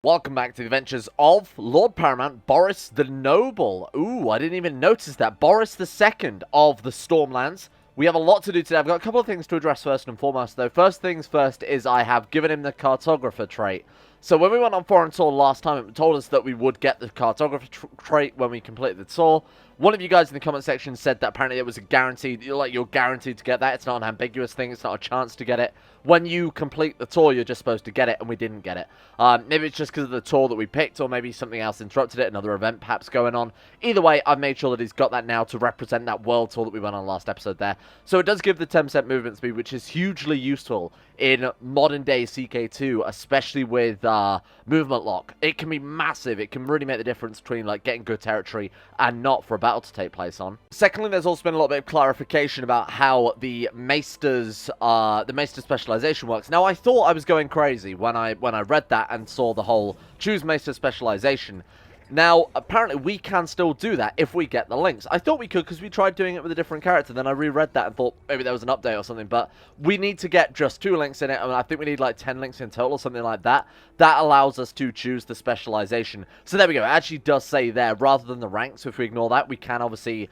Welcome back to the adventures of Lord Paramount Boris the Noble. Ooh, I didn't even notice that. Boris the Second of the Stormlands. We have a lot to do today. I've got a couple of things to address first and foremost, though. First things first is I have given him the cartographer trait. So when we went on Foreign Tour last time, it told us that we would get the cartographer trait when we completed the tour. One of you guys in the comment section said that apparently it was a guaranteed, you're guaranteed to get that. It's not an ambiguous thing. It's not a chance to get it. When you complete the tour, you're just supposed to get it, and we didn't get it. Maybe it's just because of the tour that we picked, or maybe something else interrupted it, another event perhaps going on. Either way, I've made sure that he's got that now to represent that world tour that we went on last episode there. So it does give the 10% movement speed, which is hugely useful in modern-day CK2, especially with movement lock. It can be massive. It can really make the difference between like getting good territory and not for a battle to take place on. Secondly, there's also been a little bit of clarification about how the Maester's specialization works. Now, I thought I was going crazy when I read that and saw the whole choose Maester specialization. Now, apparently, we can still do that if we get the links. I thought we could because we tried doing it with a different character. Then I reread that and thought maybe there was an update or something. But we need to get just 2 links in it. I mean, I think we need like 10 links in total or something like that. That allows us to choose the specialization. So there we go. It actually does say there rather than the ranks. So if we ignore that, we can obviously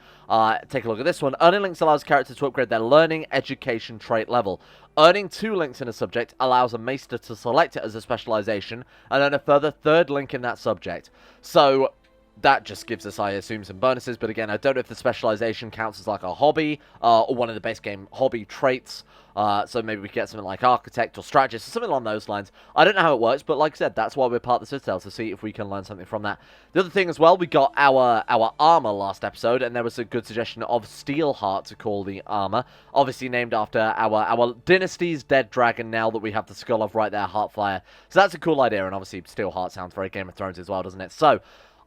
take a look at this one. Earning links allows characters to upgrade their learning, education, trait level. Earning 2 links in a subject allows a Maester to select it as a specialization and earn a further 3rd link in that subject. So that just gives us, I assume, some bonuses. But again, I don't know if the specialization counts as like a hobby or one of the base game hobby traits. So maybe we get something like architect or strategist or something along those lines. I don't know how it works, but like I said, that's why we're part of the Citadel, to see if we can learn something from that. The other thing as well, we got our armor last episode, and there was a good suggestion of Steelheart to call the armor. Obviously named after our dynasty's dead dragon now that we have the skull of right there, Heartflyer. So that's a cool idea, and obviously Steelheart sounds very Game of Thrones as well, doesn't it? So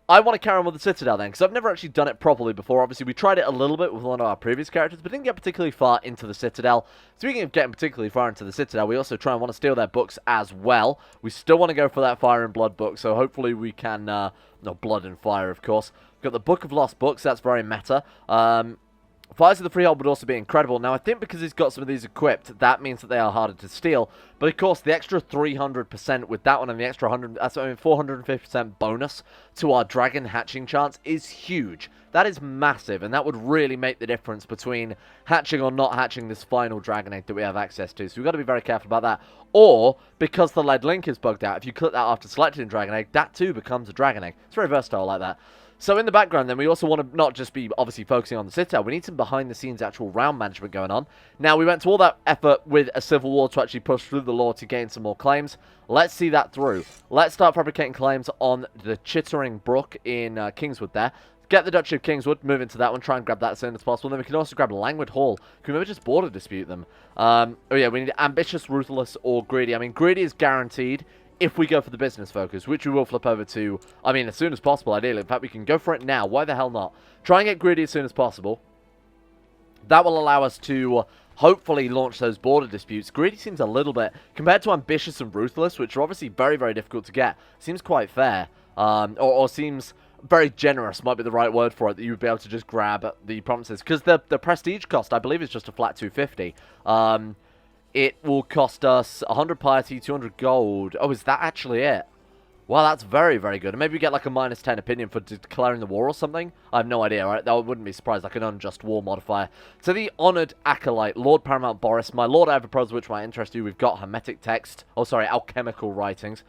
I want to carry on with the Citadel then, because I've never actually done it properly before. Obviously, we tried it a little bit with one of our previous characters, but didn't get particularly far into the Citadel. Speaking of getting particularly far into the Citadel, we also try and want to steal their books as well. We still want to go for that Fire and Blood book, so hopefully we can... no, Blood and Fire, of course. We've got the Book of Lost Books, that's very meta. Fires of the Freehold would also be incredible. Now, I think because he's got some of these equipped, that means that they are harder to steal. But, of course, the extra 300% with that one and the extra 100, that's 450% bonus to our dragon hatching chance is huge. That is massive, and that would really make the difference between hatching or not hatching this final dragon egg that we have access to. So we've got to be very careful about that. Or, because the lead link is bugged out, if you click that after selecting dragon egg, that too becomes a dragon egg. It's very versatile like that. So in the background then, we also want to not just be obviously focusing on the Citadel, we need some behind-the-scenes actual round management going on. Now, we went to all that effort with a civil war to actually push through the law to gain some more claims. Let's see that through. Let's start fabricating claims on the Chittering Brook in Kingswood there. Get the Duchy of Kingswood, move into that one, try and grab that as soon as possible. Then we can also grab Langwood Hall. Can we maybe just border dispute them? Oh yeah, we need ambitious, ruthless, or greedy. I mean, greedy is guaranteed if we go for the business focus, which we will flip over to, I mean, as soon as possible, ideally. In fact, we can go for it now. Why the hell not? Try and get greedy as soon as possible. That will allow us to hopefully launch those border disputes. Greedy seems a little bit, compared to ambitious and ruthless, which are obviously very, very difficult to get, seems quite fair. Or seems very generous, might be the right word for it, that you would be able to just grab the provinces. Because the prestige cost, I believe, is just a flat 250. It will cost us 100 piety, 200 gold. Oh, is that actually it? Well, that's very, very good. And maybe we get like a -10 opinion for declaring the war or something. I have no idea, right? That wouldn't be surprised, like an unjust war modifier. To the honoured acolyte, Lord Paramount Boris, my lord, I have a proposal which might interest you. We've got hermetic text. Oh, sorry, alchemical writings.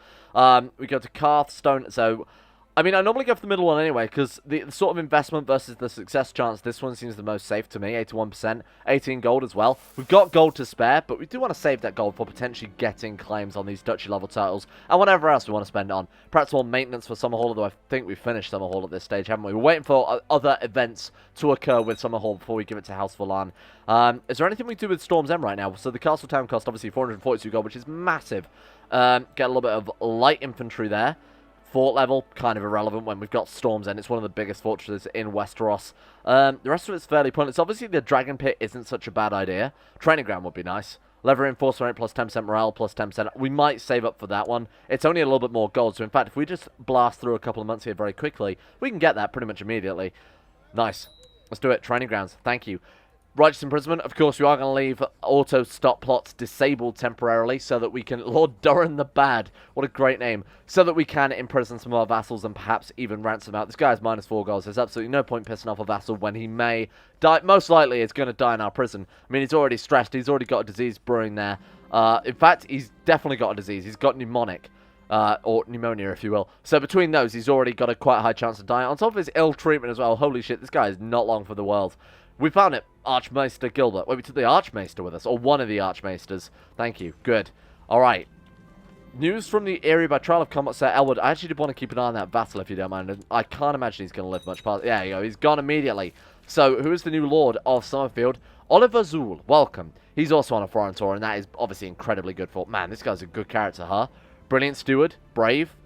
We go to Carthstone. So, I mean, I normally go for the middle one anyway, because the sort of investment versus the success chance, this one seems the most safe to me, 81%, 18 gold as well. We've got gold to spare, but we do want to save that gold for potentially getting claims on these duchy level titles, and whatever else we want to spend it on. Perhaps more maintenance for Summer Hall, although I think we've finished Summer Hall at this stage, haven't we? We're waiting for other events to occur with Summer Hall before we give it to House Durrandon. Is there anything we do with Storm's End right now? So the castle town cost, obviously, 442 gold, which is massive. Get a little bit of light infantry there. Fort level, kind of irrelevant when we've got Storm's End. It's one of the biggest fortresses in Westeros. The rest of it's fairly pointless. Obviously, the Dragon Pit isn't such a bad idea. Training ground would be nice. Lever reinforcement plus 10% morale, plus 10%. We might save up for that one. It's only a little bit more gold. So, in fact, if we just blast through a couple of months here very quickly, we can get that pretty much immediately. Nice. Let's do it. Training grounds. Thank you. Righteous imprisonment, of course, we are going to leave auto stop plots disabled temporarily so that we can... Lord Durran the Bad, what a great name. So that we can imprison some of our vassals and perhaps even ransom out. This guy has -4 goals. There's absolutely no point pissing off a vassal when he may die. Most likely, is going to die in our prison. I mean, he's already stressed. He's already got a disease brewing there. In fact, he's definitely got a disease. He's got pneumonic. Or pneumonia, if you will. So between those, he's already got a quite high chance of dying. On top of his ill treatment as well. Holy shit, this guy is not long for the world. We found it, Archmaester Gilbert. Wait, we took the Archmaester with us, or one of the Archmaesters. Thank you. Good. Alright. News from the area by trial of combat, Sir Elwood. I actually did want to keep an eye on that Vassal, if you don't mind. I can't imagine he's going to live much past... Yeah, you go. He's gone immediately. So, who is the new Lord of Summerfield? Oliver Zool. Welcome. He's also on a foreign tour, and that is obviously incredibly good for... Man, this guy's a good character, huh? Brilliant steward. Brave.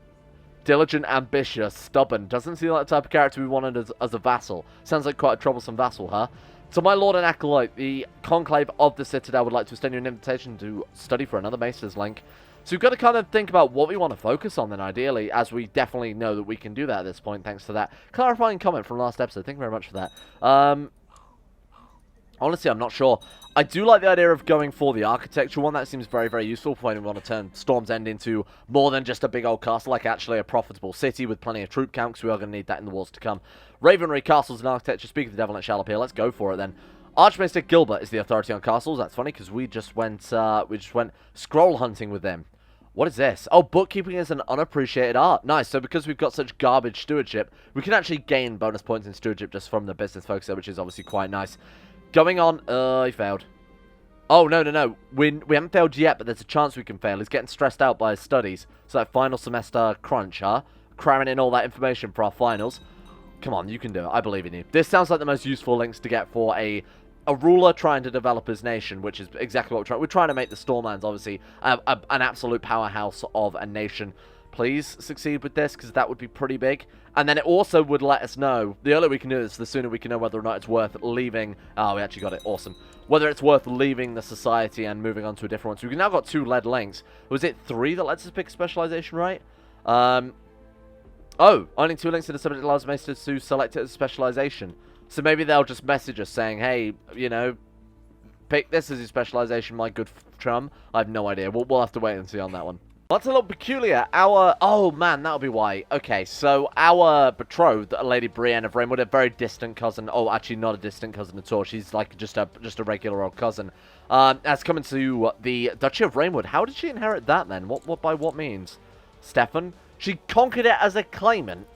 Diligent, ambitious, stubborn. Doesn't seem like the type of character we wanted as a vassal. Sounds like quite a troublesome vassal, huh? So my lord and acolyte, the Conclave of the Citadel would like to extend you an invitation to study for another Maester's link. So we've got to kind of think about what we want to focus on then, ideally, as we definitely know that we can do that at this point, thanks to that clarifying comment from last episode. Thank you very much for that. Honestly, I'm not sure. I do like the idea of going for the architecture one. That seems very, very useful for when we want to turn Storm's End into more than just a big old castle, like actually a profitable city with plenty of troop count, because we are going to need that in the wars to come. Ravenry castles and architecture. Speak of the devil, and it shall appear. Let's go for it then. Archmaester Gilbert is the authority on castles. That's funny because we just went scroll hunting with them. What is this? Oh, bookkeeping is an unappreciated art. Nice. So because we've got such garbage stewardship, we can actually gain bonus points in stewardship just from the business focus, which is obviously quite nice. Going on, he failed. Oh, no. We haven't failed yet, but there's a chance we can fail. He's getting stressed out by his studies. So that final semester crunch, huh? Cramming in all that information for our finals. Come on, you can do it. I believe in you. This sounds like the most useful links to get for a ruler trying to develop his nation, which is exactly what we're trying. We're trying to make the Stormlands, obviously, an absolute powerhouse of a nation. Please succeed with this, because that would be pretty big. And then it also would let us know, the earlier we can do this, the sooner we can know whether or not it's worth leaving. Oh, we actually got it. Awesome. Whether it's worth leaving the society and moving on to a different one. So we've now got 2 lead links. Was it 3 that lets us pick specialization, right? Oh, only 2 links to the subject allows Maesters to select it as specialization. So maybe they'll just message us saying, hey, you know, pick this as your specialization, my good chum. I have no idea. We'll have to wait and see on that one. That's a little peculiar. Oh man, that'll be why. Okay, so our betrothed, Lady Brienne of Rainwood, a very distant cousin. Oh, actually not a distant cousin at all. She's like just a regular old cousin. Has come into the Duchy of Rainwood. How did she inherit that then? What by what means? Stefan? She conquered it as a claimant.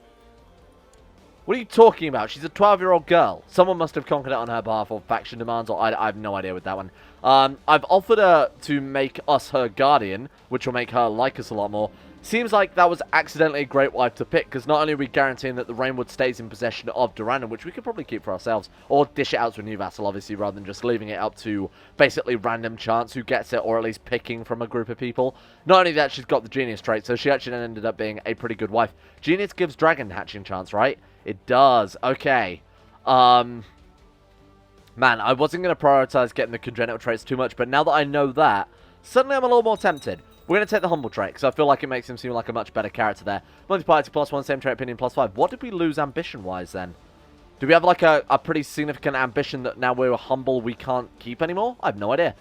What are you talking about? She's a 12-year-old girl. Someone must have conquered it on her behalf, or faction demands, or I have no idea with that one. I've offered her to make us her guardian, which will make her like us a lot more. Seems like that was accidentally a great wife to pick, because not only are we guaranteeing that the Rainwood stays in possession of Durrandon, which we could probably keep for ourselves, or dish it out to a new vassal, obviously, rather than just leaving it up to basically random chance who gets it, or at least picking from a group of people. Not only that, she's got the genius trait, so she actually ended up being a pretty good wife. Genius gives dragon hatching chance, right? It does. Okay. Man, I wasn't going to prioritize getting the congenital traits too much, but now that I know that, suddenly I'm a little more tempted. We're going to take the humble trait, because I feel like it makes him seem like a much better character there. Multi-piety +1, same trait opinion +5. What did we lose ambition-wise then? Do we have like a pretty significant ambition that now we're humble we can't keep anymore? I have no idea.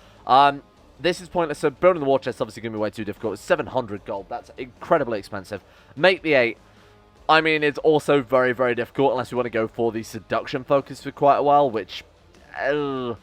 This is pointless. So building the war chest is obviously going to be way too difficult. It's 700 gold. That's incredibly expensive. Make the 8. I mean, it's also very, very difficult unless we want to go for the seduction focus for quite a while, which kind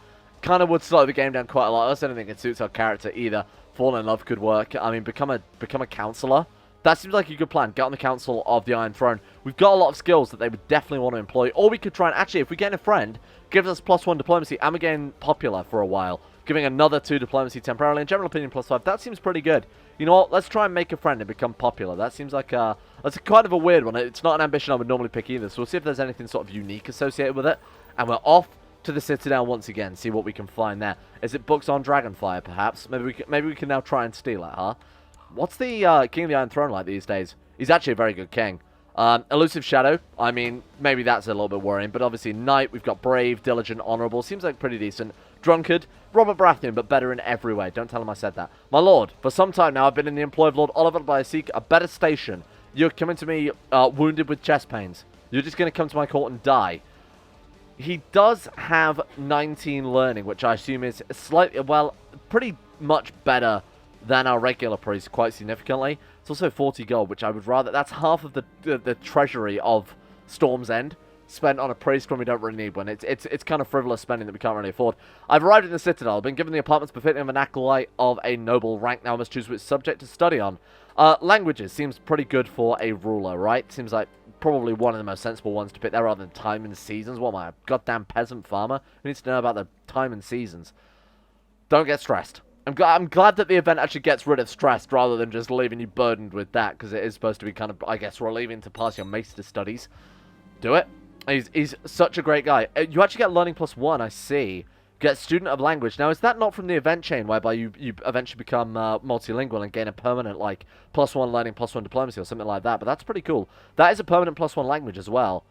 of would slow the game down quite a lot. I also don't think it suits our character either. Fall in love could work. I mean, become a counselor. That seems like a good plan. Get on the Council of the Iron Throne. We've got a lot of skills that they would definitely want to employ. Or we could try and, actually, if we get a friend, gives us +1 diplomacy, and we're getting popular for a while. Giving another 2 diplomacy temporarily, and general opinion +5. That seems pretty good. You know what? Let's try and make a friend and become popular. That seems like that's kind of a weird one. It's not an ambition I would normally pick either. So we'll see if there's anything sort of unique associated with it. And we're off to the Citadel once again. See what we can find there. Is it books on Dragonfire, perhaps? Maybe we can now try and steal it, huh? What's the King of the Iron Throne like these days? He's actually a very good king. Elusive Shadow. I mean, maybe that's a little bit worrying. But obviously, Knight. We've got Brave, Diligent, Honourable. Seems like pretty decent. Drunkard. Robert Baratheon, but better in every way. Don't tell him I said that. My lord, for some time now, I've been in the employ of Lord Oliver, but I seek a better station. You're coming to me wounded with chest pains. You're just going to come to my court and die. He does have 19 learning, which I assume is slightly, well, pretty much better than our regular priest, quite significantly. It's also 40 gold, which I would rather... That's half of the treasury of Storm's End spent on a priest when we don't really need one. It's kind of frivolous spending that we can't really afford. I've arrived in the Citadel. I've been given the apartments befitting of an acolyte of a noble rank. Now I must choose which subject to study on. Languages seems pretty good for a ruler, right? Seems like probably one of the most sensible ones to pick there rather than time and seasons. What am I, a goddamn peasant farmer who needs to know about the time and seasons? Don't get stressed. I'm glad that the event actually gets rid of stress rather than just leaving you burdened with that, because it is supposed to be kind of, I guess, relieving to pass your maester studies. Do it. He's such a great guy. You actually get learning +1, I see. Get student of language. Now, is that not from the event chain, whereby you eventually become multilingual and gain a permanent, like, +1 learning, +1 diplomacy, or something like that? But that's pretty cool. that is a permanent +1 language as well.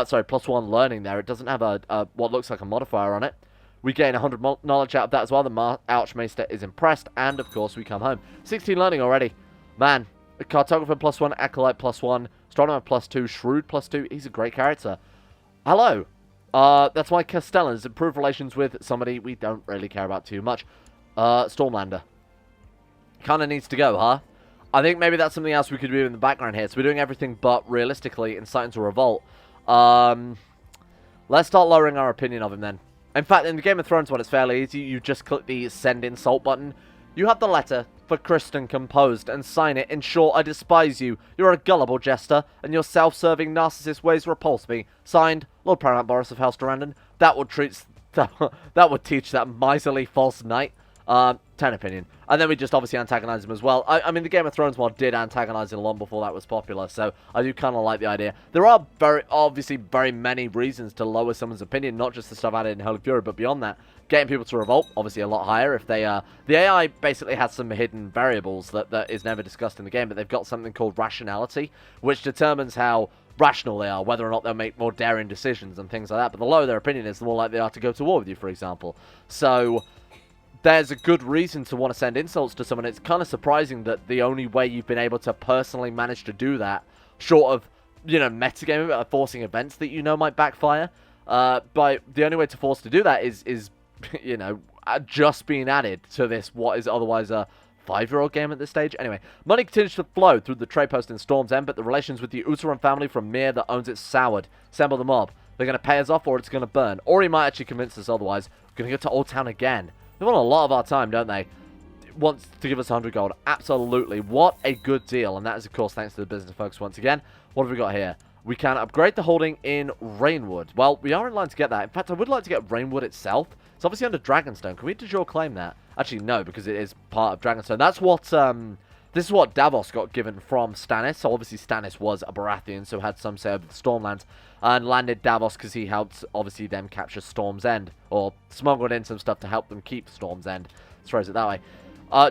Sorry, +1 learning there. It doesn't have a what looks like a modifier on it. We gain 100 knowledge out of that as well. The Archmaester is impressed, and of course we come home. 16 learning already. Man, a cartographer +1, acolyte +1, astronomer +2, shrewd +2. He's a great character. Hello. That's why Castellans improve relations with somebody we don't really care about too much. Stormlander. Kinda needs to go, huh? I think maybe that's something else we could do in the background here. So we're doing everything but realistically inciting to revolt. Let's start lowering our opinion of him then. In fact, in the Game of Thrones one, it's fairly easy. You just click the send insult button. You have the letter for Kristen composed and sign it. In short, I despise you. You're a gullible jester, and your self-serving narcissist ways repulse me. Signed, Lord Paramount Boris of House Durrandon. That would teach that miserly false knight. 10 opinion. And then we just obviously antagonize him as well. I mean, the Game of Thrones mod did antagonize him long before that was popular, so I do kind of like the idea. There are obviously very many reasons to lower someone's opinion, not just the stuff added in Holy Fury, but beyond that. Getting people to revolt, obviously a lot higher if they the AI basically has some hidden variables that is never discussed in the game, but they've got something called rationality, which determines how rational they are, whether or not they'll make more daring decisions and things like that. But the lower their opinion is, the more likely they are to go to war with you, for example. So there's a good reason to want to send insults to someone. It's kind of surprising that the only way you've been able to personally manage to do that, short of, you know, metagaming, forcing events that you know might backfire, by the only way to force to do that is you know, just being added to this, what is otherwise a 5-year-old game at this stage. Anyway, money continues to flow through the trade post in Storm's End, but the relations with the Usupers family from Mir that owns it soured. Assemble the mob. They're going to pay us off or it's going to burn. Or he might actually convince us otherwise. We're going to go to Old Town again. They want a lot of our time, don't they? Wants to give us 100 gold. Absolutely. What a good deal. And that is, of course, thanks to the business folks once again. What have we got here? We can upgrade the holding in Rainwood. Well, we are in line to get that. In fact, I would like to get Rainwood itself. It's obviously under Dragonstone. Can we de jure claim that? Actually, no, because it is part of Dragonstone. That's what, this is what Davos got given from Stannis. So obviously Stannis was a Baratheon, so had some say over the Stormlands. And landed Davos because he helped, obviously, them capture Storm's End. Or smuggled in some stuff to help them keep Storm's End. Let's phrase it that way.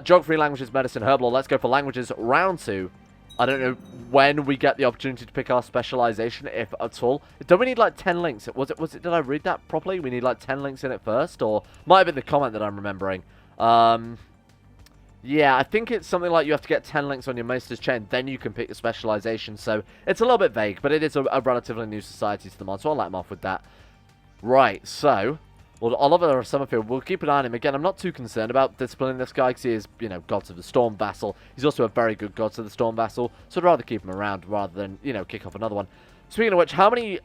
Geography, languages, medicine, herbal. Let's go for languages round 2. I don't know when we get the opportunity to pick our specialization, if at all. Don't we need like 10 links? Did I read that properly? We need like 10 links in it first, or might have been the comment that I'm remembering. Yeah, I think it's something like you have to get 10 links on your Maester's chain, then you can pick your specialization. So it's a little bit vague, but it is a relatively new society to the mod, so I'll let him off with that. Right, so well, Oliver Summerfield, we'll keep an eye on him. Again, I'm not too concerned about disciplining this guy because he is, you know, Gods of the Storm Vassal. He's also a very good Gods of the Storm Vassal, so I'd rather keep him around rather than, you know, kick off another one. Speaking of which, how many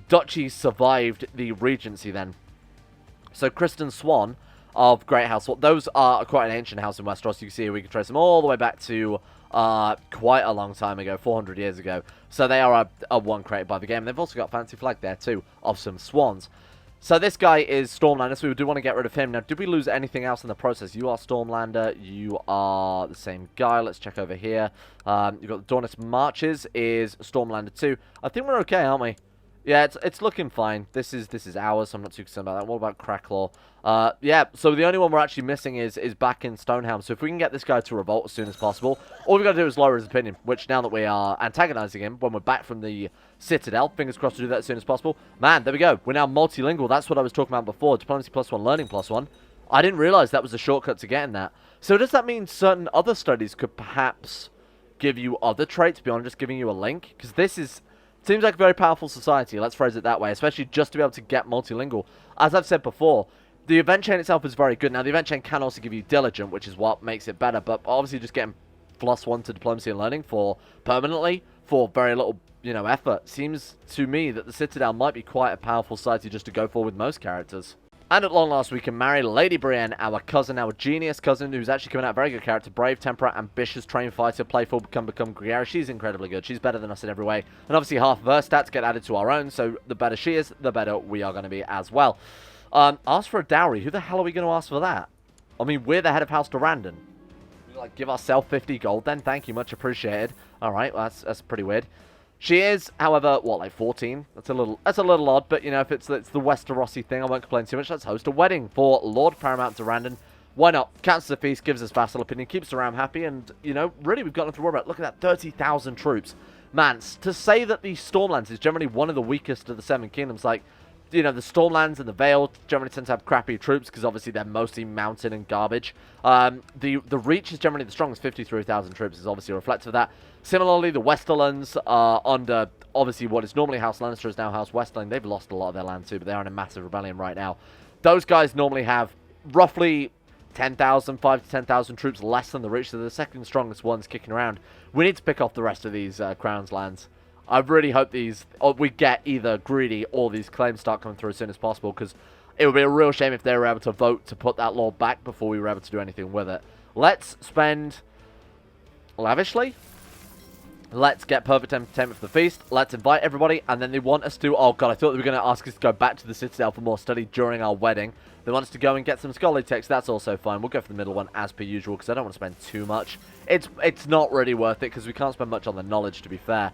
duchies survived the Regency then? So, Kristen Swan of Great House, those are quite an ancient house in Westeros. You can see we can trace them all the way back to quite a long time ago, 400 years ago. So they are a one created by the game. They've also got a fancy flag there too of some swans. So this guy is Stormlander, so we do want to get rid of him. Now, did we lose anything else in the process? You are Stormlander. You are the same guy. Let's check over here. You've got the Dawnist Marches is Stormlander 2. I think we're okay, aren't we? Yeah, it's looking fine. This is ours, so I'm not too concerned about that. What about Cracklaw? Yeah, so the only one we're actually missing is back in Stonehelm. So if we can get this guy to revolt as soon as possible, all we've got to do is lower his opinion, which now that we are antagonizing him, when we're back from the Citadel, fingers crossed to do that as soon as possible. Man, there we go. We're now multilingual. That's what I was talking about before. Diplomacy +1, learning +1. I didn't realize that was a shortcut to getting that. So does that mean certain other studies could perhaps give you other traits beyond just giving you a link? Because this is Seems like a very powerful society, let's phrase it that way, especially just to be able to get multilingual. As I've said before, the event chain itself is very good. Now, the event chain can also give you diligent, which is what makes it better, but obviously just getting +1 to diplomacy and learning for permanently, for very little, you know, effort, seems to me that the Citadel might be quite a powerful society just to go for with most characters. And at long last, we can marry Lady Brienne, our cousin, our genius cousin, who's actually coming out a very good character. Brave, temperate, ambitious, trained fighter, playful, become gregarious. She's incredibly good. She's better than us in every way. And obviously half of her stats get added to our own, so the better she is, the better we are going to be as well. Ask for a dowry. Who the hell are we going to ask for that? I mean, we're the head of House Durrandon. Like, give ourselves 50 gold then? Thank you, much appreciated. Alright, well, that's pretty weird. She is, however, what, like 14? That's a little odd, but, you know, if it's the Westerosi thing, I won't complain too much. Let's host a wedding for Lord Paramount Durrandon. Why not? Cancels the feast, gives us vassal opinion, keeps the ram happy, and, you know, really, we've got nothing to worry about. Look at that, 30,000 troops. Man, to say that the Stormlands is generally one of the weakest of the Seven Kingdoms, like, you know, the Stormlands and the Vale generally tend to have crappy troops because obviously they're mostly mountain and garbage. The Reach is generally the strongest, 53,000 troops is obviously reflective of that. Similarly, the Westerlands are under, obviously, what is normally House Lannister is now House Westerling. They've lost a lot of their land too, but they're in a massive rebellion right now. Those guys normally have roughly 10,000, 5 to 10,000 troops less than the Reach. So they're the second strongest ones kicking around. We need to pick off the rest of these Crown's lands. I really hope we get either greedy or these claims start coming through as soon as possible, because it would be a real shame if they were able to vote to put that law back before we were able to do anything with it. Let's spend lavishly. Let's get perfect entertainment for the feast. Let's invite everybody, and then they want us to... Oh, God, I thought they were going to ask us to go back to the Citadel for more study during our wedding. They want us to go and get some scholarly text. That's also fine. We'll go for the middle one as per usual, because I don't want to spend too much. It's not really worth it, because we can't spend much on the knowledge, to be fair.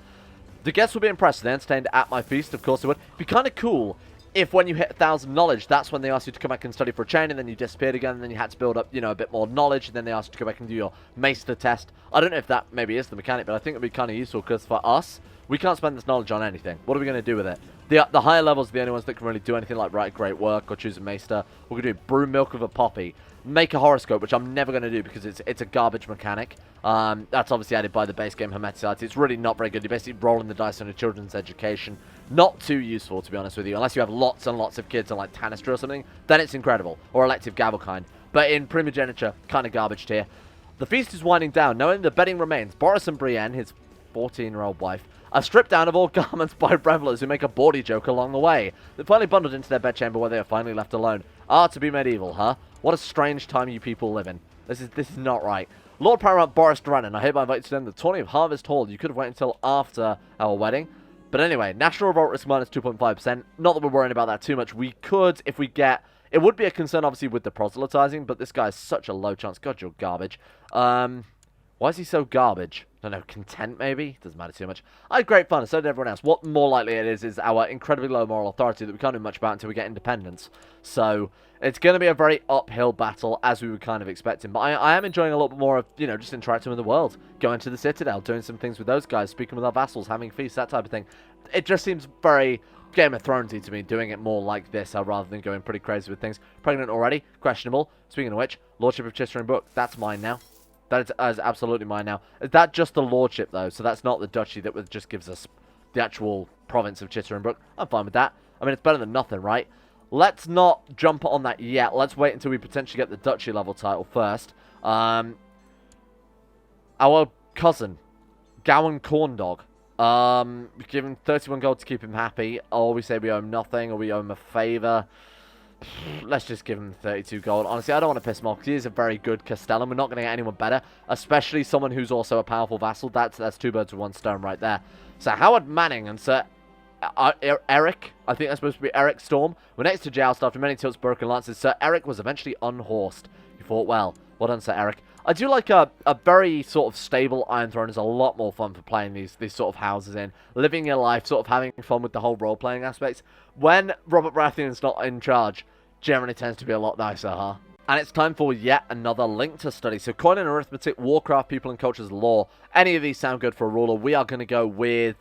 The guests will be impressed. They entertained at my feast, of course they would. It'd be kind of cool if when you hit 1,000 knowledge, that's when they asked you to come back and study for a chain, and then you disappeared again, and then you had to build up, you know, a bit more knowledge, and then they asked you to go back and do your maester test. I don't know if that maybe is the mechanic, but I think it'd be kind of useful, because for us, we can't spend this knowledge on anything. What are we going to do with it? The higher levels are the only ones that can really do anything like write great work or choose a maester. We're going to do brew milk of a poppy. Make a horoscope, which I'm never going to do because it's a garbage mechanic. That's obviously added by the base game Hermeticity. It's really not very good. You're basically rolling the dice on your children's education. Not too useful, to be honest with you. Unless you have lots and lots of kids on like Tanistry or something, then it's incredible. Or elective Gavelkind. But in primogeniture, kind of garbage tier. The feast is winding down, knowing the bedding remains. Boris and Brienne, his 14-year-old wife, are stripped down of all garments by revelers who make a bawdy joke along the way. They're finally bundled into their bedchamber where they are finally left alone. Ah, to be medieval, huh? What a strange time you people live in. This is not right. Lord Paramount Boris Durrandon, I hereby invite you to attend the tourney of Harvest Hall. You could have waited until after our wedding. But anyway, National Revolt risk minus 2.5%. Not that we're worrying about that too much. We could, if we get... It would be a concern, obviously, with the proselytizing, but this guy is such a low chance. God, you're garbage. Why is he so garbage? I don't know, content maybe? Doesn't matter too much. I had great fun, and so did everyone else. What more likely it is our incredibly low moral authority that we can't do much about until we get independence. So, it's going to be a very uphill battle, as we were kind of expecting. But I am enjoying a lot more of, you know, just interacting with the world. Going to the Citadel, doing some things with those guys, speaking with our vassals, having feasts, that type of thing. It just seems very Game of Thronesy to me, doing it more like this, rather than going pretty crazy with things. Pregnant already? Questionable. Speaking of which, Lordship of Chittering Brook, that's mine now. That is absolutely mine now. Is that just the lordship, though? So that's not the duchy that just gives us the actual province of Chittering Brook. I'm fine with that. I mean, it's better than nothing, right? Let's not jump on that yet. Let's wait until we potentially get the duchy level title first. Our cousin, Gowan Corndog. We give him 31 gold to keep him happy. Or we say we owe him nothing, or we owe him a favour. Let's just give him 32 gold. Honestly, I don't want to piss him off because he is a very good Castellan. We're not going to get anyone better, especially someone who's also a powerful vassal. That's two birds with one stone right there. So Howard Manning and Sir Eric, I think that's supposed to be Eric Storm, were next to joust after many tilts, broken lances. Sir Eric was eventually unhorsed. He fought well. Well done, Sir Eric. I do like a very sort of stable Iron Throne is a lot more fun for playing these sort of houses in. Living your life, sort of having fun with the whole role-playing aspects. When Robert Baratheon's not in charge, generally tends to be a lot nicer, huh? And it's time for yet another link to study. So coin and arithmetic, Warcraft, people and cultures, law. Any of these sound good for a ruler. We are going to go with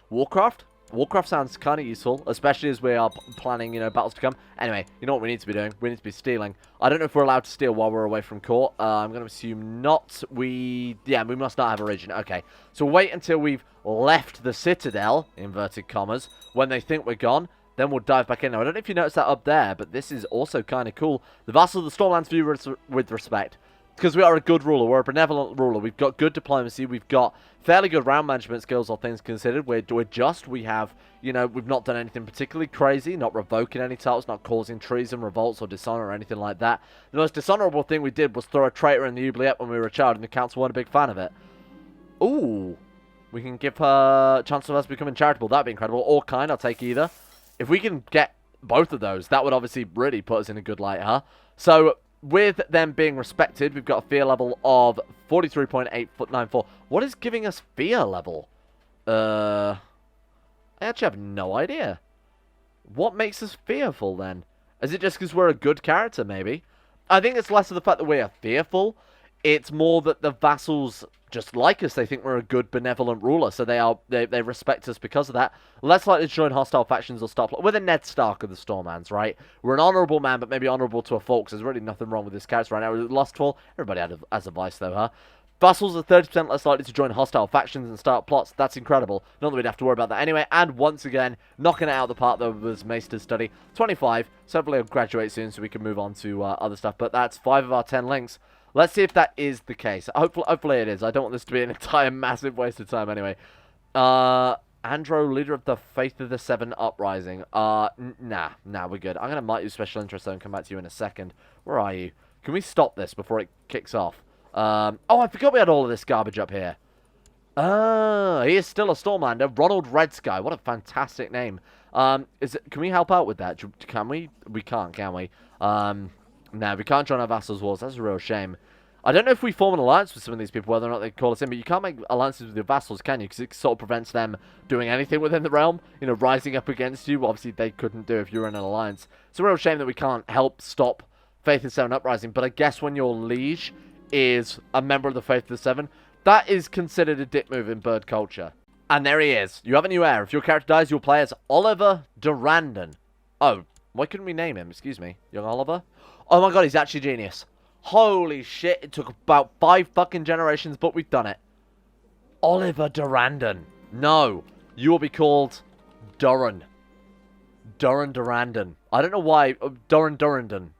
Warcraft. Warcraft sounds kind of useful, especially as we are planning, you know, battles to come. Anyway, you know what we need to be doing? We need to be stealing. I don't know if we're allowed to steal while we're away from court. I'm going to assume not. Yeah, we must not have a region. Okay, so wait until we've left the Citadel, inverted commas, when they think we're gone. Then we'll dive back in. Now, I don't know if you noticed that up there, but this is also kind of cool. The Vassal of the Stormlands view with respect. Because we are a good ruler. We're a benevolent ruler. We've got good diplomacy. We've got fairly good round management skills, all things considered. We're just. We have, you know, we've not done anything particularly crazy. Not revoking any titles. Not causing treason, revolts, or dishonor, or anything like that. The most dishonorable thing we did was throw a traitor in the oubliette when we were a child, and the council weren't a big fan of it. Ooh. We can give her a chance of us becoming charitable. That'd be incredible. Or kind. I'll take either. If we can get both of those, that would obviously really put us in a good light, huh? So, with them being respected, we've got a fear level of 43.894. What is giving us fear level? I actually have no idea. What makes us fearful, then? Is it just because we're a good character, maybe? I think it's less of the fact that we are fearful. It's more that the vassals just like us. They think we're a good, benevolent ruler, so they respect us because of that. Less likely to join hostile factions or start... We're the Ned Stark of the Stormlands, right? We're an honourable man, but maybe honourable to a fault, because there's really nothing wrong with this character right now. We're lustful. Everybody has a vice, though, huh? Vassals are 30% less likely to join hostile factions and start plots. That's incredible. Not that we'd have to worry about that anyway. And once again, knocking it out of the park, though, was Maester's study. 25. So hopefully I'll graduate soon so we can move on to other stuff. But that's 5 of our 10 links. Let's see if that is the case. Hopefully it is. I don't want this to be an entire massive waste of time anyway. Andro, leader of the Faith of the Seven Uprising. Nah, we're good. I'm going to might use special interest though and come back to you in a second. Where are you? Can we stop this before it kicks off? Oh, I forgot we had all of this garbage up here. He is still a Stormlander. Ronald Red Sky. What a fantastic name. Can we help out with that? Can we? We can't, can we? No, we can't join our vassals' wars. That's a real shame. I don't know if we form an alliance with some of these people, whether or not they call us in, but you can't make alliances with your vassals, can you? Because it sort of prevents them doing anything within the realm. You know, rising up against you. Obviously, they couldn't do if you were in an alliance. It's a real shame that we can't help stop Faith of the Seven Uprising, but I guess when your liege is a member of the Faith of the Seven, that is considered a dick move in bird culture. And there he is. You have a new heir. If your character dies, you'll play as Oliver Durrandon. Oh, why couldn't we name him? Excuse me. Young Oliver? Oh my god, he's actually genius. Holy shit, it took about 5 fucking generations, but we've done it. Oliver Durrandon. No, you will be called Durran. Durran Durrandon. I don't know why. Durran Durrandon.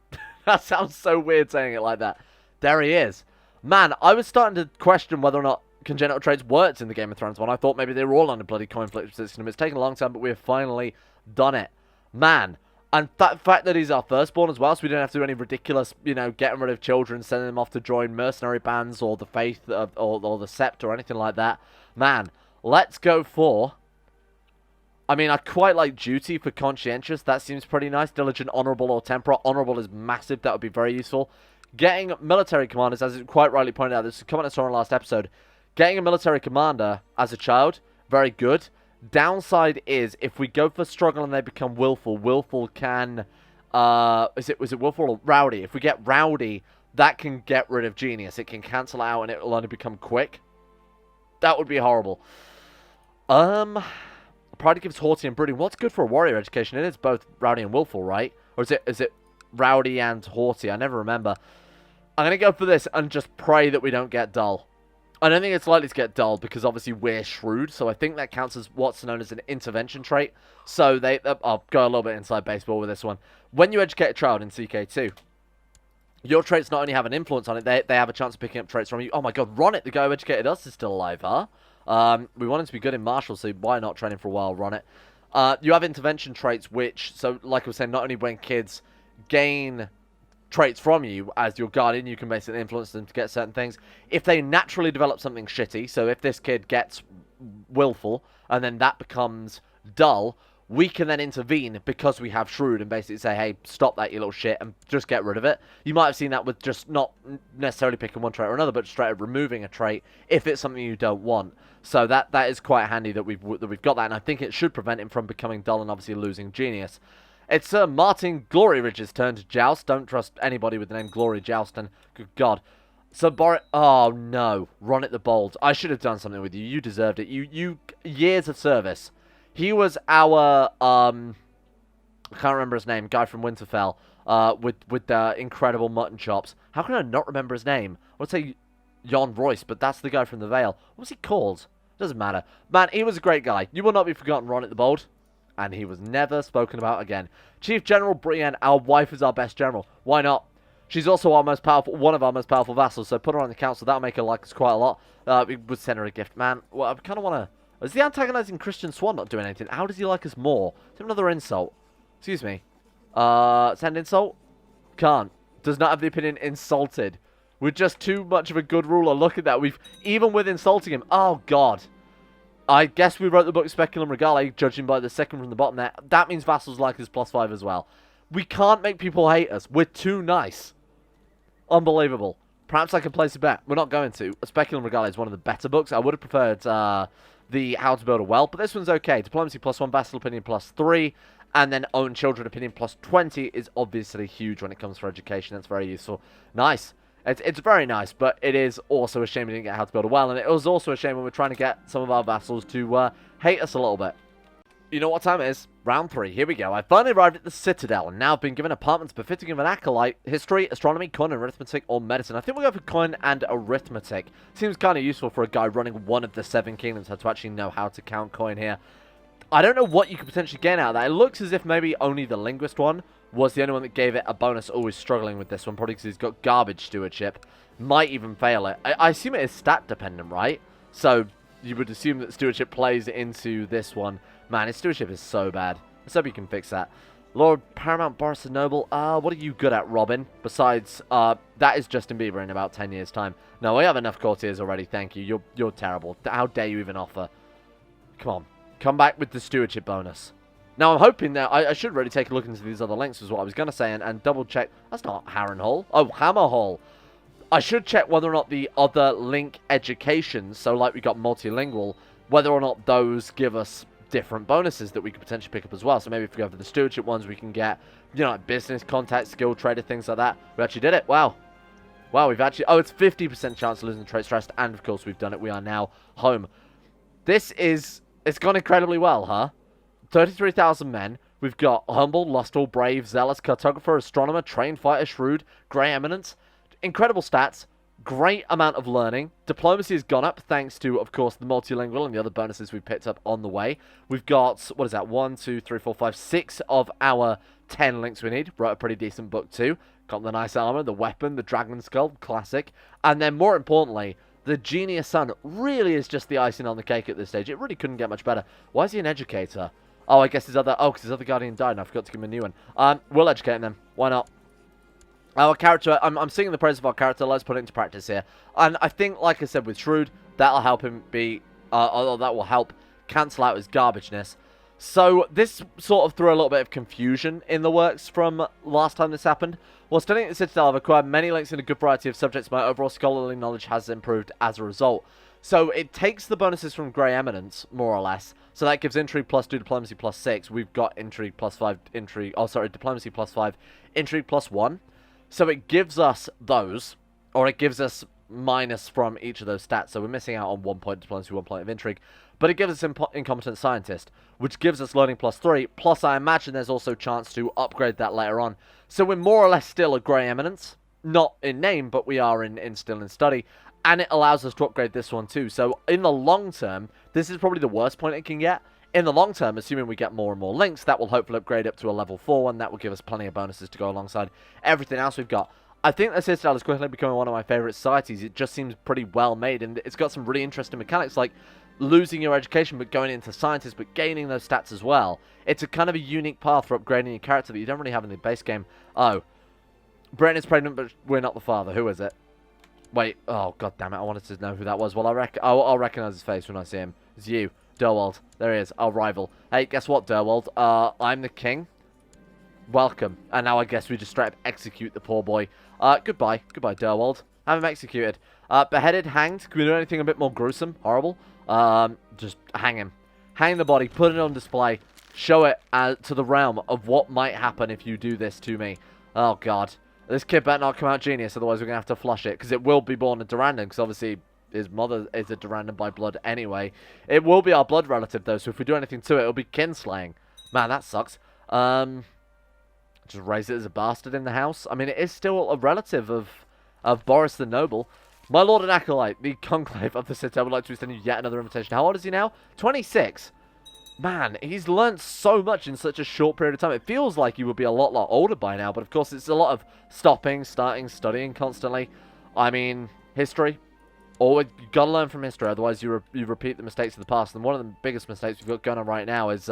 That sounds so weird saying it like that. There he is. Man, I was starting to question whether or not congenital traits worked in the Game of Thrones one. I thought maybe they were all on a bloody coin flip system. It's taken a long time, but we have finally done it. Man. And that fact that he's our firstborn as well, so we don't have to do any ridiculous, you know, getting rid of children, sending them off to join mercenary bands or the Faith or the Sept or anything like that. Man, let's go for... I mean, I quite like duty for conscientious. That seems pretty nice. Diligent, honourable, or temperate. Honourable is massive. That would be very useful. Getting military commanders, as it quite rightly pointed out, this is coming on our last episode. Getting a military commander as a child, very good. Downside is, if we go for struggle and they become willful, willful can, was it willful or rowdy? If we get rowdy, that can get rid of genius. It can cancel out and it will only become quick. That would be horrible. Pride gives haughty and brooding. What's good for a warrior education? It is both rowdy and willful, right? Or is it rowdy and haughty? I never remember. I'm going to go for this and just pray that we don't get dull. I don't think it's likely to get dull because obviously we're shrewd, so I think that counts as what's known as an intervention trait. So I'll go a little bit inside baseball with this one. When you educate a child in CK2, your traits not only have an influence on it, they have a chance of picking up traits from you. Oh my god, Ronnet, the guy who educated us, is still alive, huh? We want him to be good in martial, so why not train him for a while, Ronnet? You have intervention traits which, so like I was saying, not only when kids gain traits from you as your guardian, you can basically influence them to get certain things. If they naturally develop something shitty, so if this kid gets willful and then that becomes dull, we can then intervene because we have shrewd and basically say, hey, stop that, you little shit, and just get rid of it. You might have seen that with just not necessarily picking one trait or another, but straight up removing a trait if it's something you don't want. So that is quite handy that we've got that, and I think it should prevent him from becoming dull and obviously losing genius. It's Sir Martin Glory Ridge's turn to joust. Don't trust anybody with the name Glory Jouston. Good God. Sir Boris... Oh, no. Ronnet the Bold. I should have done something with you. You deserved it. You years of service. He was our, I can't remember his name, guy from Winterfell, with the incredible mutton chops. How can I not remember his name? I would say Jon Royce, but that's the guy from the Vale. What was he called? Doesn't matter. Man, he was a great guy. You will not be forgotten, Ron at the Bold. And he was never spoken about again. Chief General Brienne, our wife is our best general. Why not? She's also our most powerful, one of our most powerful vassals, so put her on the council. That'll make her like us quite a lot. We would send her a gift. Man, well, I kind of want to... Is the antagonizing Christian Swan not doing anything? How does he like us more? Is another insult? Excuse me. Send insult? Can't. Does not have the opinion insulted. We're just too much of a good ruler. Look at that. We've, even with insulting him. Oh, God. I guess we wrote the book Speculum Regale, judging by the second from the bottom there. That means vassals like us +5 as well. We can't make people hate us. We're too nice. Unbelievable. Perhaps I can place a bet. We're not going to. Speculum Regale is one of the better books. I would have preferred the How to Build a Well, but this one's okay. Diplomacy +1, Vassal Opinion +3, and then Own Children Opinion +20 is obviously huge when it comes for education. That's very useful. Nice. It's very nice, but it is also a shame we didn't get How to Build a Well, and it was also a shame when we're trying to get some of our vassals to hate us a little bit. You know what time it is? Round 3. Here we go. I finally arrived at the Citadel, and now I've been given apartments befitting of an acolyte, history, astronomy, coin, arithmetic, or medicine. I think we'll go for coin and arithmetic. Seems kind of useful for a guy running one of the 7 kingdoms to actually know how to count coin here. I don't know what you could potentially gain out of that. It looks as if maybe only the linguist one was the only one that gave it a bonus. Always struggling with this one, probably because he's got garbage stewardship. Might even fail it. I assume it is stat dependent, right? So you would assume that stewardship plays into this one. Man, his stewardship is so bad. Let's hope you can fix that. Lord Paramount Boris the Noble. What are you good at, Robin? Besides, that is Justin Bieber in about 10 years' time. No, we have enough courtiers already, thank you. You're terrible. How dare you even offer? Come on. Come back with the stewardship bonus. Now, I'm hoping that I should really take a look into these other links, is what I was going to say, and double check. That's not Harrenhal. Oh, Hammerhall. I should check whether or not the other link educations, so like we got multilingual, whether or not those give us different bonuses that we could potentially pick up as well. So maybe if we go for the stewardship ones, we can get, you know, like business, contact, skill, trader, things like that. We actually did it. Wow. Wow, we've actually... Oh, it's 50% chance of losing trait stress, and of course we've done it. We are now home. This is... It's gone incredibly well, huh? 33,000 men. We've got humble, lustful, brave, zealous, cartographer, astronomer, trained fighter, shrewd, grey eminence. Incredible stats. Great amount of learning. Diplomacy has gone up thanks to, of course, the multilingual and the other bonuses we've picked up on the way. We've got, what is that, 1, 2, 3, 4, 5, 6 of our 10 links we need. Wrote a pretty decent book too. Got the nice armor, the weapon, the dragon skull, classic. And then more importantly, the Genius Son really is just the icing on the cake at this stage. It really couldn't get much better. Why is he an educator? Oh, I guess his other... Oh, because his other guardian died and I forgot to give him a new one. We'll educate him then. Why not? Our character... I'm singing the praise of our character. Let's put it into practice here. And I think, like I said, with Shrewd, that'll help him be... that will help cancel out his garbageness. So, this sort of threw a little bit of confusion in the works from last time this happened. While studying at the Citadel, I've acquired many links in a good variety of subjects. My overall scholarly knowledge has improved as a result. So, it takes the bonuses from Grey Eminence, more or less. So, that gives Intrigue +2, Diplomacy +6. We've got Intrigue +5, Intrigue... Oh, sorry, Diplomacy +5, Intrigue +1. So, it gives us those, or it gives us minus from each of those stats. So, we're missing out on 1 point Diplomacy, 1 point of Intrigue. But it gives us Incompetent Scientist, which gives us Learning +3. Plus, I imagine there's also a chance to upgrade that later on. So, we're more or less still a Grey Eminence. Not in name, but we are still in study. And it allows us to upgrade this one too. So, in the long term, this is probably the worst point it can get. In the long term, assuming we get more and more links, that will hopefully upgrade up to a level 4 one. That will give us plenty of bonuses to go alongside everything else we've got. I think the Citadel is quickly becoming one of my favourite societies. It just seems pretty well made, and it's got some really interesting mechanics, like losing your education but going into scientist but gaining those stats as well. It's a kind of a unique path for upgrading your character that you don't really have in the base game. Oh, Britain is pregnant, but we're not the father. Who is it? Wait, oh god damn it! I wanted to know who that was. Well, I'll recognise his face when I see him. It's you, Durwald. There he is, our rival. Hey, guess what, Durwald? I'm the king. Welcome. And now I guess we just straight up execute the poor boy. Goodbye, Durwald. Have him executed. Beheaded, hanged. Can we do anything a bit more gruesome? Horrible. Just hang him. Hang the body. Put it on display. Show it to the realm of what might happen if you do this to me. Oh god. This kid better not come out genius, otherwise we're going to have to flush it. Because it will be born in Durrandon, because obviously his mother is a Durrandon by blood anyway. It will be our blood relative, though, so if we do anything to it, it'll be kinslaying. Man, that sucks. Just raise it as a bastard in the house. I mean, it is still a relative of Boris the Noble. My lord and acolyte, the conclave of the Citadel, would like to extend you yet another invitation. How old is he now? 26. Man, he's learned so much in such a short period of time. It feels like he would be a lot older by now, but of course it's a lot of stopping, starting, studying constantly. I mean, history. You gotta learn from history, otherwise you repeat the mistakes of the past. And one of the biggest mistakes we've got going on right now is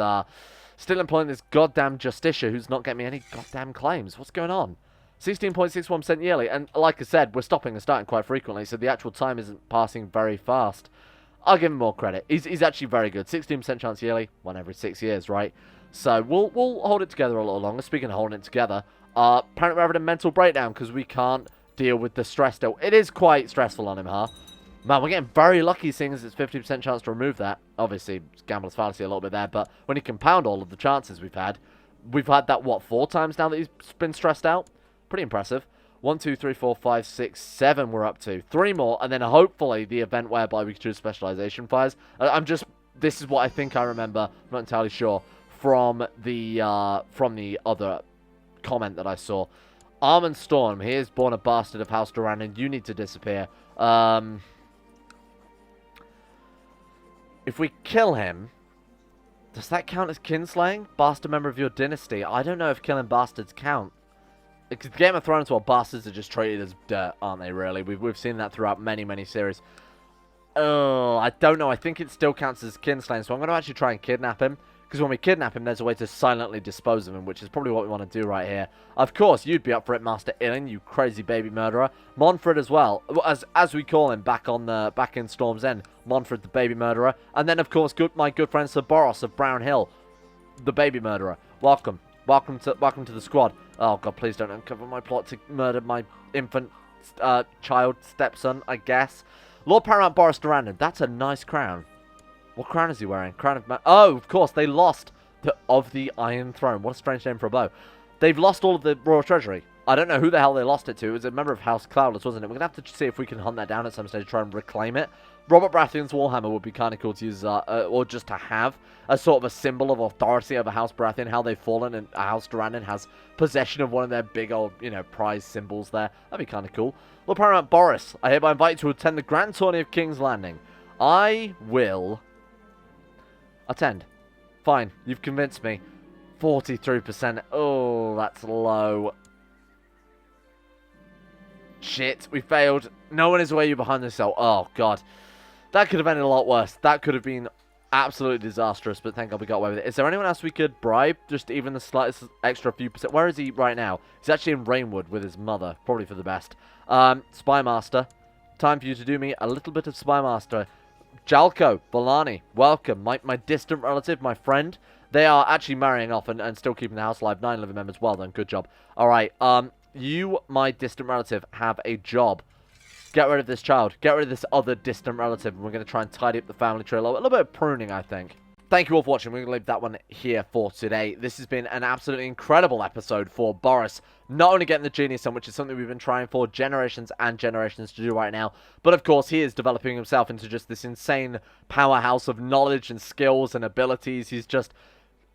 still employing this goddamn justiciar who's not getting me any goddamn claims. What's going on? 16.61% yearly, and like I said, we're stopping and starting quite frequently, so the actual time isn't passing very fast. I'll give him more credit. He's actually very good. 16% chance yearly, 1 every 6 years, right? So we'll hold it together a little longer. Speaking of holding it together, apparently we're having a mental breakdown because we can't deal with the stress still. It is quite stressful on him, huh? Man, we're getting very lucky seeing as it's 50% chance to remove that. Obviously, it's gambler's fallacy a little bit there, but when you compound all of the chances we've had that, what, 4 times now that he's been stressed out? Pretty impressive. 1, 2, 3, 4, 5, 6, 7 we're up to. 3 more, and then hopefully the event whereby we can choose specialization fires. This is what I think I remember, I'm not entirely sure, from the other comment that I saw. Armand Storm, he is born a bastard of House Durrandon, you need to disappear. If we kill him, does that count as kinslaying? Bastard member of your dynasty. I don't know if killing bastards count. Game of Thrones, well, bastards are just treated as dirt, aren't they, really? We've seen that throughout many series. Oh, I don't know. I think it still counts as kinslaying, so I'm going to actually try and kidnap him. Because when we kidnap him, there's a way to silently dispose of him, which is probably what we want to do right here. Of course, you'd be up for it, Master Ilyn, you crazy baby murderer. Monfred as well, as we call him back in Storm's End. Monfred, the baby murderer. And then, of course, my good friend Sir Boros of Brown Hill, the baby murderer. Welcome. Welcome to the squad. Oh, God, please don't uncover my plot to murder my infant child stepson, I guess. Lord Paramount Boris Durrandon. That's a nice crown. What crown is he wearing? Crown of... Oh, of course, they lost of the Iron Throne. What a strange name for a bow. They've lost all of the Royal Treasury. I don't know who the hell they lost it to. It was a member of House Cloudless, wasn't it? We're going to have to see if we can hunt that down at some stage to try and reclaim it. Robert Baratheon's Warhammer would be kind of cool to use, or just to have, as sort of a symbol of authority over House Baratheon, how they've fallen, and House Durrandon has possession of one of their big old, prize symbols there. That'd be kind of cool. Lord Paramount Boris, I hereby invite you to attend the Grand Tourney of King's Landing. I will... attend. Fine, you've convinced me. 43%. Oh, that's low. Shit, we failed. No one is aware you're behind the cell. Oh, God. That could have ended a lot worse. That could have been absolutely disastrous, but thank God we got away with it. Is there anyone else we could bribe? Just even the slightest extra few percent. Where is he right now? He's actually in Rainwood with his mother. Probably for the best. Spy Master. Time for you to do me a little bit of Spy Master. Jalko, Volani, welcome. My distant relative, my friend. They are actually marrying off and still keeping the house alive. 9 living members. Well done. Good job. Alright, you, my distant relative, have a job. Get rid of this child. Get rid of this other distant relative. And we're going to try and tidy up the family tree a little bit of pruning, I think. Thank you all for watching. We're going to leave that one here for today. This has been an absolutely incredible episode for Boris. Not only getting the genius on, which is something we've been trying for generations and generations to do right now, but of course he is developing himself into just this insane powerhouse of knowledge and skills and abilities. He's just...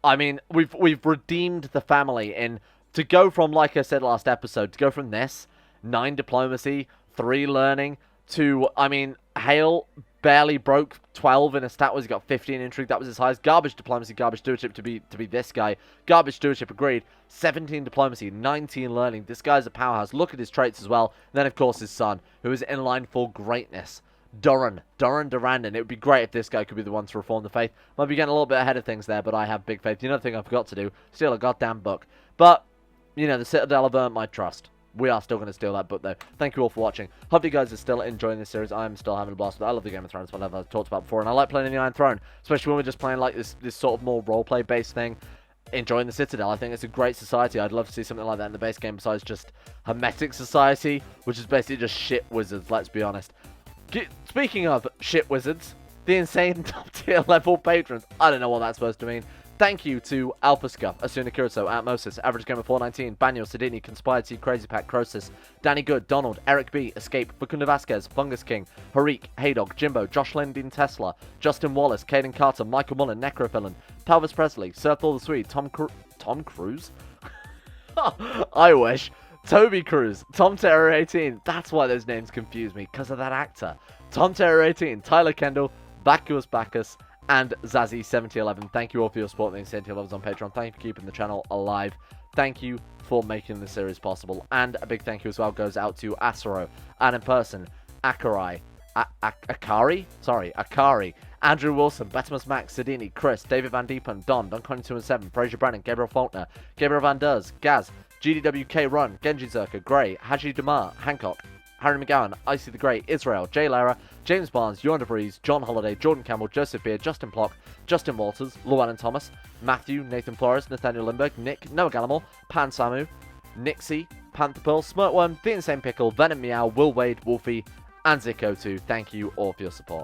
I mean, we've redeemed the family in... To go from, like I said last episode, to go from this, 9 diplomacy, 3 learning, to, I mean, Hale barely broke 12 in a stat was he got 15 intrigue. That was his highest. Garbage diplomacy, garbage stewardship to be this guy. Garbage stewardship agreed. 17 diplomacy, 19 learning. This guy's a powerhouse. Look at his traits as well. And then, of course, his son, who is in line for greatness. Durran Durrandon. It would be great if this guy could be the one to reform the faith. Might be getting a little bit ahead of things there, but I have big faith. The other thing I forgot to do, steal a goddamn book. But... the Citadel have earned my trust. We are still going to steal that book, though. Thank you all for watching. Hope you guys are still enjoying this series. I'm still having a blast with it. I love the Game of Thrones, whatever I've talked about before. And I like playing in the Iron Throne, especially when we're just playing like this sort of more roleplay-based thing. Enjoying the Citadel. I think it's a great society. I'd love to see something like that in the base game besides just Hermetic Society, which is basically just shit wizards, let's be honest. Speaking of shit wizards, the insane top-tier level patrons. I don't know what that's supposed to mean. Thank you to Alphaska, Asuna Kuroso, Atmosis, Average Gamer 419, Baniel, Sidini, Conspired T, Crazy Pack, Crosis, Danny Good, Donald, Eric B, Escape, Bakunda Vasquez, Fungus King, Harik, Haydog, Jimbo, Josh Lindin Tesla, Justin Wallace, Caden Carter, Michael Mullen, Necrophilin, Pelvis Presley, Surf All the Swede, Tom Cruise? I wish. Toby Cruz, Tom Terror 18. That's why those names confuse me, because of that actor. Tom Terror 18, Tyler Kendall, Bacchus Bacchus, and Zazzy7011. Thank you all for your support and the incentive levels on Patreon. Thank you for keeping the channel alive. Thank you for making this series possible. And a big thank you as well goes out to Asaro, and in person, Akari, Andrew Wilson, Betimus Max, Sidini, Chris, David Van Deepen, Don, Duncan217, Fraser Brennan, Gabriel Faulkner, Gabriel Van Ders, Gaz, GDWK Run, Genji Zerka, Gray, Haji Damar, Hancock, Harry McGowan, Icy the Great, Israel, Jay Lara, James Barnes, Johan DeVries, John Holiday, Jordan Campbell, Joseph Beard, Justin Plock, Justin Walters, Llewellyn Thomas, Matthew, Nathan Flores, Nathaniel Lindbergh, Nick, Noah Gallimore, Pan Samu, Nixie, Panther Pearl, Smirtworm, The Insane Pickle, Venom Meow, Will Wade, Wolfie, and CK2. Thank you all for your support.